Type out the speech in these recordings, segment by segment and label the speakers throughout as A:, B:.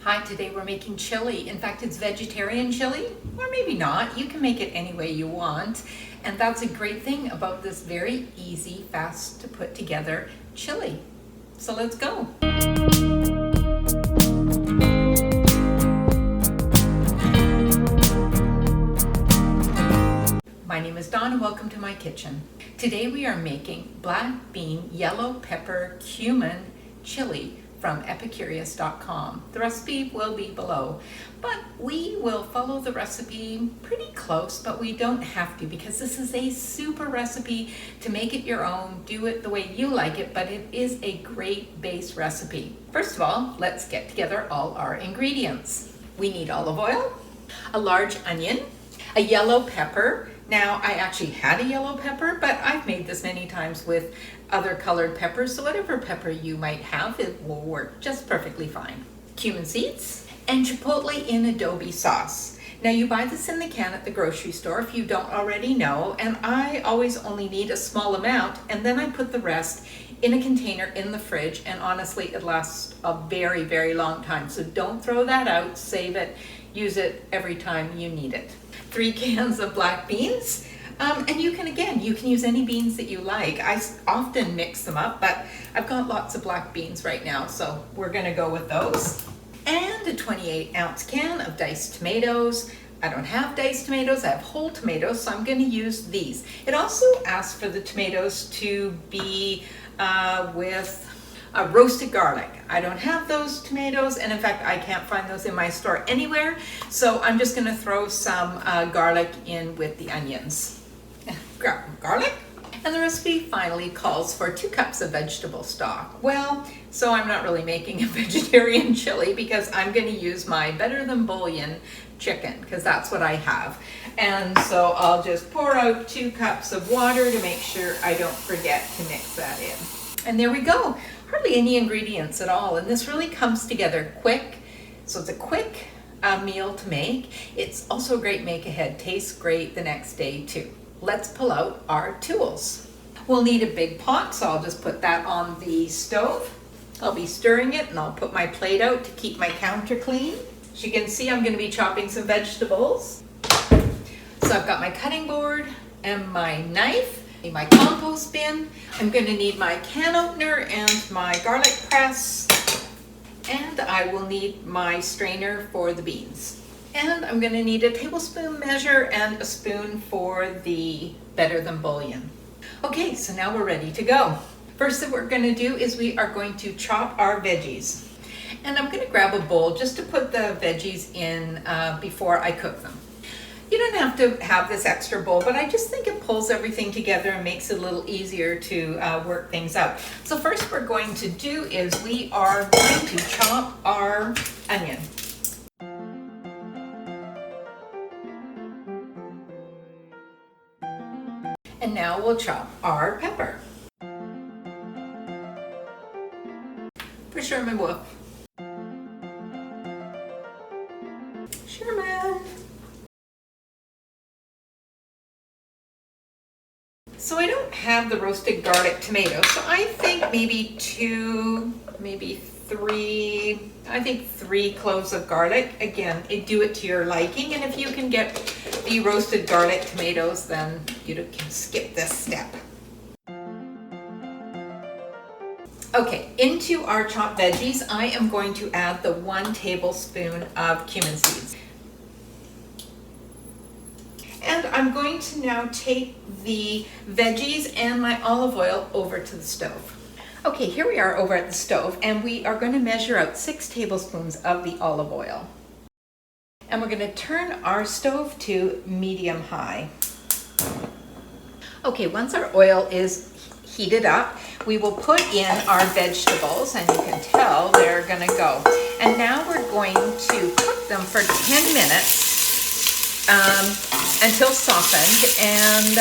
A: Hi, today we're making chili. In fact, it's vegetarian chili, or maybe not. You can make it any way you want. And that's a great thing about this very easy, fast to put together chili. So let's go. My name is Dawn and welcome to my kitchen. Today we are making black bean, yellow pepper, cumin chili from epicurious.com. The recipe will be below, but we will follow the recipe pretty close, but we don't have to because this is a super recipe to make it your own, do it the way you like it, but it is a great base recipe. First of all, let's get together all our ingredients. We need olive oil, a large onion, a yellow pepper. Now, I actually had a yellow pepper, but I've made this many times with other colored peppers, so whatever pepper you might have, it will work just perfectly fine. Cumin seeds and chipotle in adobe sauce. Now, you buy this in the can at the grocery store if you don't already know, and I always only need a small amount, and then I put the rest in a container in the fridge, and honestly, it lasts a very, very long time. So don't throw that out, save it, use it every time you need it. 3 cans of black beans. And you can use any beans that you like. I often mix them up, but I've got lots of black beans right now, so we're gonna go with those. And a 28-ounce can of diced tomatoes. I don't have diced tomatoes, I have whole tomatoes, so I'm gonna use these. It also asks for the tomatoes to be with roasted garlic. I don't have those tomatoes, and in fact, I can't find those in my store anywhere, so I'm just gonna throw some garlic in with the onions. Garlic. And the recipe finally calls for 2 cups of vegetable stock. Well, so I'm not really making a vegetarian chili because I'm gonna use my Better Than Bouillon chicken, because that's what I have. And so I'll just pour out 2 cups of water to make sure I don't forget to mix that in. And there we go. Hardly any ingredients at all, and this really comes together quick. So it's a quick meal to make. It's also a great make ahead. Tastes great the next day too. Let's pull out our tools. We'll need a big pot, so I'll just put that on the stove. I'll be stirring it, and I'll put my plate out to keep my counter clean. As you can see, I'm going to be chopping some vegetables. So I've got my cutting board and my knife, my compost bin. I'm going to need my can opener and my garlic press, and I will need my strainer for the beans. And I'm going to need a tablespoon measure and a spoon for the Better Than Bouillon. Okay, so now we're ready to go. First thing we're going to do is we are going to chop our veggies. And I'm going to grab a bowl just to put the veggies in before I cook them. You don't have to have this extra bowl, but I just think it pulls everything together and makes it a little easier to work things out. So first we're going to do is we are going to chop our onion. And now we'll chop our pepper. For Sherman Wolf. Sherman. So I don't have the roasted garlic tomatoes, so I think maybe 2, maybe 3, I think 3 cloves of garlic. Again, do it to your liking, and if you can get the roasted garlic tomatoes, then you can skip this step. Okay, into our chopped veggies, I am going to add the 1 tablespoon of cumin seeds. And I'm going to now take the veggies and my olive oil over to the stove. Okay, here we are over at the stove, and we are going to measure out 6 tablespoons of the olive oil. And we're going to turn our stove to medium-high. Okay, once our oil is heated up, we will put in our vegetables, and you can tell they're going to go. And now we're going to cook them for 10 minutes until softened, and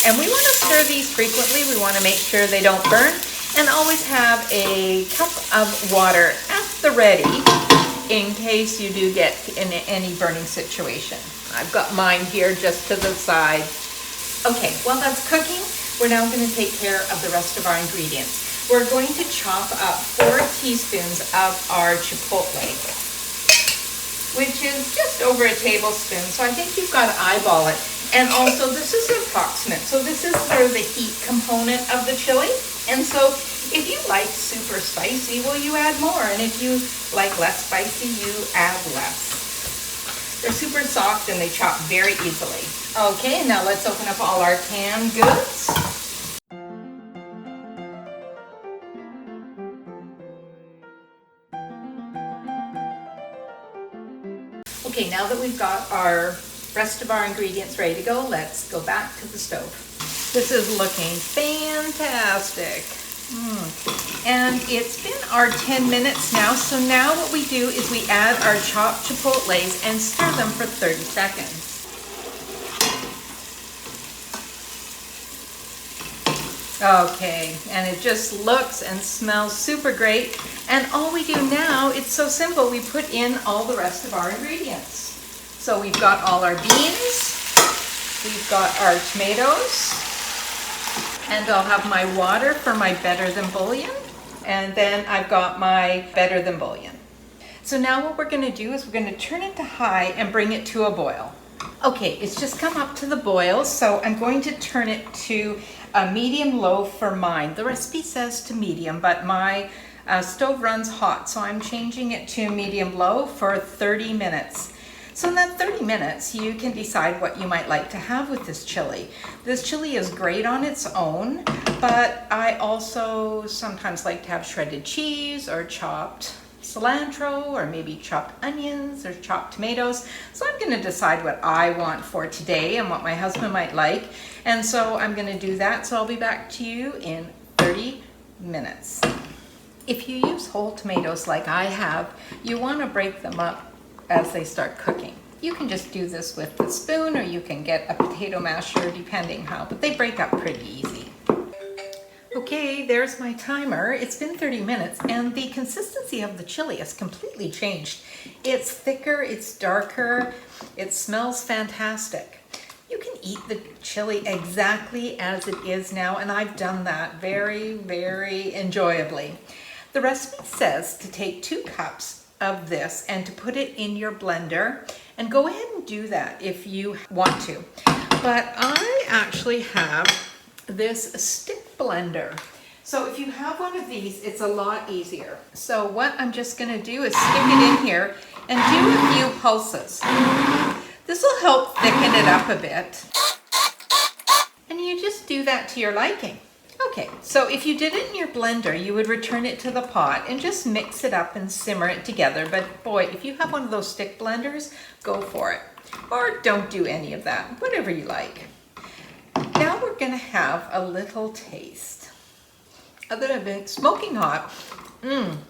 A: and we want to stir these frequently. We want to make sure they don't burn, and always have a cup of water at the ready in case you do get in any burning situation. I've got mine here just to the side. Okay, while that's cooking, we're now going to take care of the rest of our ingredients. we're going to chop up 4 teaspoons of our chipotle, which is just over a tablespoon. So I think you've got to eyeball it. And also this is approximate. So this is sort of the heat component of the chili. And so if you like super spicy, well, you add more. And if you like less spicy, you add less. They're super soft and they chop very easily. Okay, now let's open up all our canned goods. Okay, now that we've got our rest of our ingredients ready to go, let's go back to the stove. This is looking fantastic. And it's been our 10 minutes now, so now what we do is we add our chopped chipotles and stir them for 30 seconds. Okay, and it just looks and smells super great. And all we do now, it's so simple, we put in all the rest of our ingredients. So we've got all our beans, we've got our tomatoes, and I'll have my water for my Better Than Bouillon, and then I've got my Better Than Bouillon. So now what we're gonna do is we're gonna turn it to high and bring it to a boil. Okay, it's just come up to the boil, so I'm going to turn it to a medium-low for mine. The recipe says to medium, but my stove runs hot, so I'm changing it to medium-low for 30 minutes. So in that 30 minutes, you can decide what you might like to have with this chili. This chili is great on its own, but I also sometimes like to have shredded cheese or chopped cilantro or maybe chopped onions or chopped tomatoes. So I'm going to decide what I want for today and what my husband might like. And so I'm going to do that. So I'll be back to you in 30 minutes. If you use whole tomatoes like I have, you want to break them up as they start cooking. You can just do this with the spoon or you can get a potato masher depending how, but they break up pretty easy. Okay, there's my timer. It's been 30 minutes and the consistency of the chili has completely changed. It's thicker, it's darker, it smells fantastic. You can eat the chili exactly as it is now, and I've done that very, very enjoyably. The recipe says to take 2 cups of this and to put it in your blender, and go ahead and do that if you want to. But I actually have this stick blender. So if you have one of these, it's a lot easier. So what I'm just gonna do is stick it in here and do a few pulses. This will help thicken it up a bit. And you just do that to your liking. Okay, so if you did it in your blender, you would return it to the pot and just mix it up and simmer it together. But boy, if you have one of those stick blenders, go for it. Or don't do any of that, whatever you like. Now we're gonna have a little taste. Other than being smoking hot,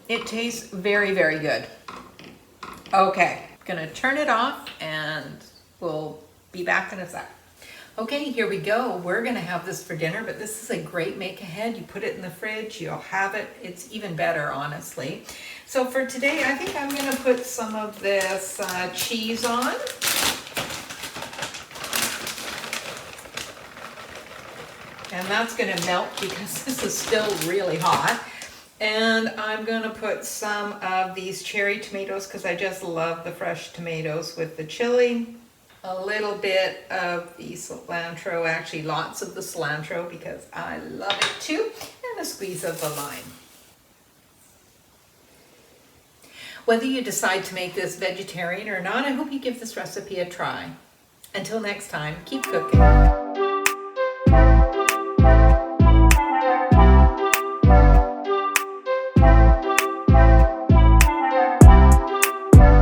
A: it tastes very, very good. Okay, gonna turn it off and we'll be back in a sec. Okay, here we go. We're gonna have this for dinner, but this is a great make ahead. You put it in the fridge, you'll have it. It's even better, honestly. So for today, I think I'm gonna put some of this cheese on. And that's gonna melt because this is still really hot. And I'm gonna put some of these cherry tomatoes because I just love the fresh tomatoes with the chili. A little bit of the cilantro, actually lots of the cilantro because I love it too, and a squeeze of the lime. Whether you decide to make this vegetarian or not, I hope you give this recipe a try. Until next time, keep cooking.